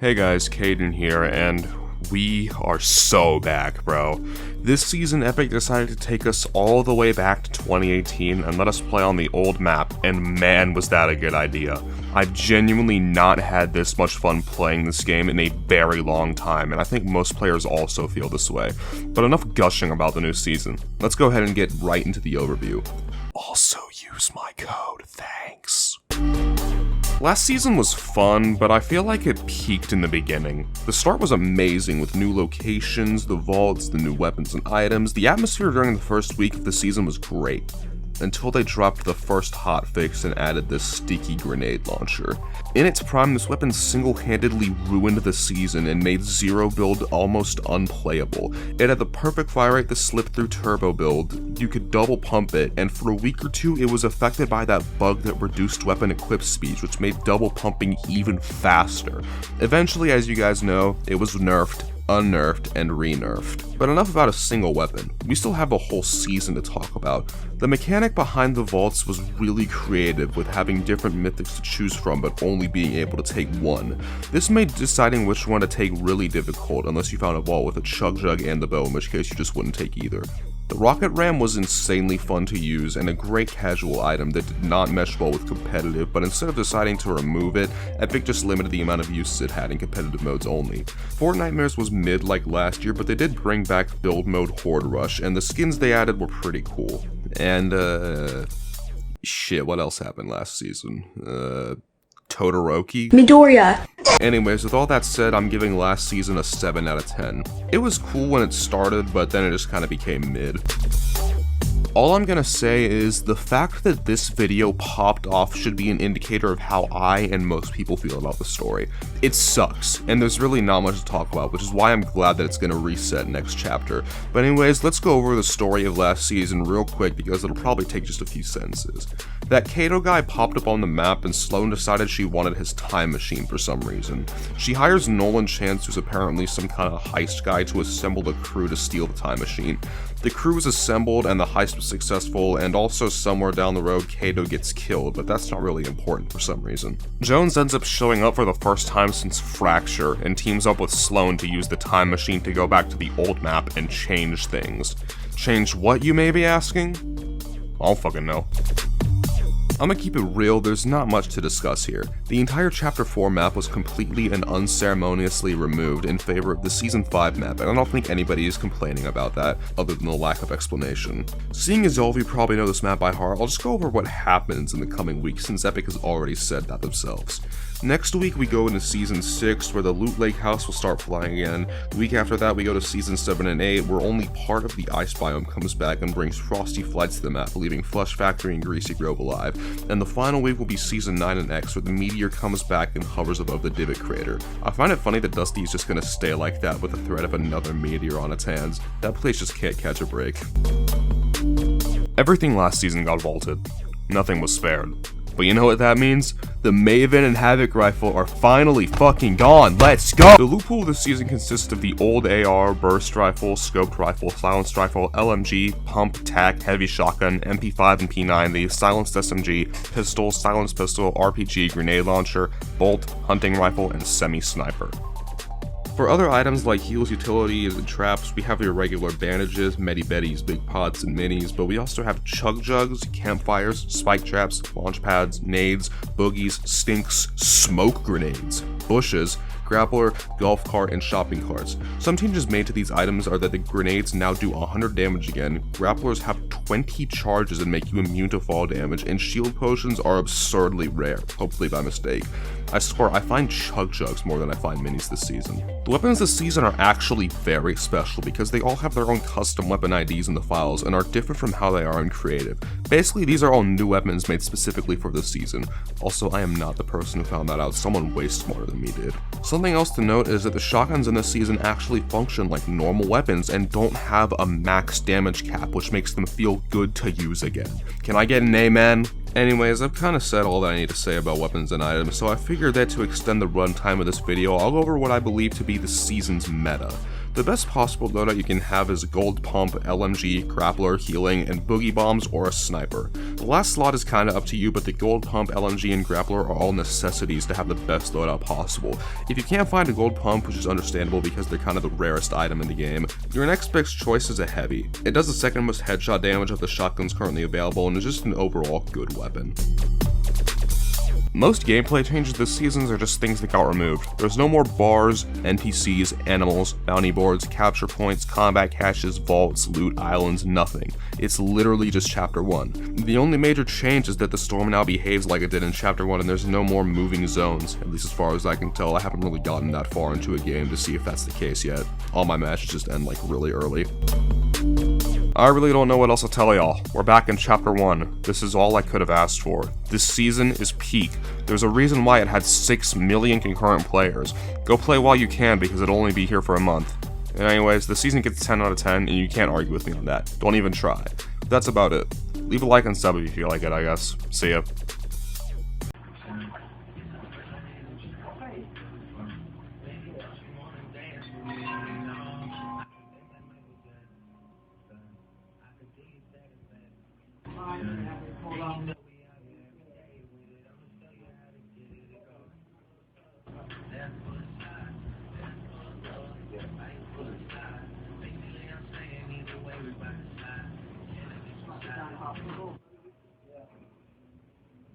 Hey guys, Cadin here, and we are so back, bro. This season, Epic decided to take us all the way back to 2018 and let us play on the old map, and man, was that a good idea. I've genuinely not had this much fun playing this game in a very long time, and I think most players also feel this way. But enough gushing about the new season. Let's go ahead and get right into the overview. Also use my code, thanks. Last season was fun, but I feel like it peaked in the beginning. The start was amazing with new locations, the vaults, the new weapons and items. The atmosphere during the first week of the season was great, until they dropped the first hotfix and added this sticky grenade launcher. In its prime, this weapon single-handedly ruined the season and made Zero build almost unplayable. It had the perfect fire rate to slip through turbo build, you could double pump it, and for a week or two it was affected by that bug that reduced weapon equip speeds, which made double pumping even faster. Eventually, as you guys know, it was nerfed, unnerfed, and re-nerfed. But enough about a single weapon. We still have a whole season to talk about. The mechanic behind the vaults was really creative, with having different mythics to choose from but only being able to take one. This made deciding which one to take really difficult unless you found a vault with a chug jug and the bow, in which case you just wouldn't take either. The rocket ram was insanely fun to use and a great casual item that did not mesh well with competitive, but instead of deciding to remove it, Epic just limited the amount of uses it had in competitive modes only. Fortnite was mid like last year, but they did bring back build mode Horde Rush, and the skins they added were pretty cool. And shit, what else happened last season? Todoroki? Midoriya. Anyways, with all that said, I'm giving last season a 7 out of 10. It was cool when it started, but then it just kind of became mid. All I'm gonna say is, the fact that this video popped off should be an indicator of how I and most people feel about the story. It sucks, and there's really not much to talk about, which is why I'm glad that it's gonna reset next chapter. But anyways, let's go over the story of last season real quick, because it'll probably take just a few sentences. That Kato guy popped up on the map, and Sloan decided she wanted his time machine for some reason. She hires Nolan Chance, who's apparently some kind of heist guy, to assemble the crew to steal the time machine. The crew is assembled and the heist was successful, and also somewhere down the road Kato gets killed, but that's not really important for some reason. Jones ends up showing up for the first time since Fracture and teams up with Sloan to use the time machine to go back to the old map and change things. Change what, you may be asking? I don't fucking know. I'm gonna keep it real, there's not much to discuss here. The entire Chapter 4 map was completely and unceremoniously removed in favor of the Season 5 map, and I don't think anybody is complaining about that, other than the lack of explanation. Seeing as all of you probably know this map by heart, I'll just go over what happens in the coming weeks, since Epic has already said that themselves. Next week we go into Season 6, where the Loot Lake House will start flying again. The week after that we go to Season 7 and 8, where only part of the ice biome comes back and brings frosty flights to the map, leaving Flush Factory and Greasy Grove alive. And the final week will be Season 9 and X, where the meteor comes back and hovers above the Divot Crater. I find it funny that Dusty is just gonna stay like that with the threat of another meteor on its hands. That place just can't catch a break. Everything last season got vaulted. Nothing was spared. But you know what that means? The Maven and Havoc rifle are finally fucking gone. Let's go! The loot pool this season consists of the old AR, burst rifle, scoped rifle, silenced rifle, LMG, pump, tac, heavy shotgun, MP5 and P9, the silenced SMG, pistol, silenced pistol, RPG, grenade launcher, bolt, hunting rifle, and semi-sniper. For other items like heals, utilities, and traps, we have your regular bandages, medi-betties, big pots, and minis, but we also have chug jugs, campfires, spike traps, launch pads, nades, boogies, stinks, smoke grenades, bushes, grappler, golf cart, and shopping carts. Some changes made to these items are that the grenades now do 100 damage again, grapplers have 20 charges and make you immune to fall damage, and shield potions are absurdly rare, hopefully by mistake. I swear, I find chug jugs more than I find minis this season. The weapons this season are actually very special because they all have their own custom weapon IDs in the files and are different from how they are in creative. Basically, these are all new weapons made specifically for this season. Also, I am not the person who found that out, someone way smarter than me did. Something else to note is that the shotguns in this season actually function like normal weapons and don't have a max damage cap, which makes them feel good to use again. Can I get an amen? Anyways, I've kind of said all that I need to say about weapons and items, so I figured that to extend the runtime of this video, I'll go over what I believe to be the season's meta. The best possible loadout you can have is Gold Pump, LMG, Grappler, Healing, and Boogie Bombs or a Sniper. The last slot is kinda up to you, but the Gold Pump, LMG, and Grappler are all necessities to have the best loadout possible. If you can't find a Gold Pump, which is understandable because they're kind of the rarest item in the game, your next best choice is a Heavy. It does the second most headshot damage of the shotguns currently available and is just an overall good weapon. Most gameplay changes this season are just things that got removed. There's no more bars, NPCs, animals, bounty boards, capture points, combat caches, vaults, loot islands, nothing. It's literally just Chapter 1. The only major change is that the storm now behaves like it did in Chapter 1 and there's no more moving zones, at least as far as I can tell. I haven't really gotten that far into a game to see if that's the case yet. All my matches just end like really early. I really don't know what else to tell y'all. We're back in Chapter 1. This is all I could have asked for. This season is peak. There's a reason why it had 6 million concurrent players. Go play while you can because it'll only be here for a month. And anyways, the season gets 10 out of 10 and you can't argue with me on that. Don't even try. That's about it. Leave a like and sub if you feel like it, I guess. See ya.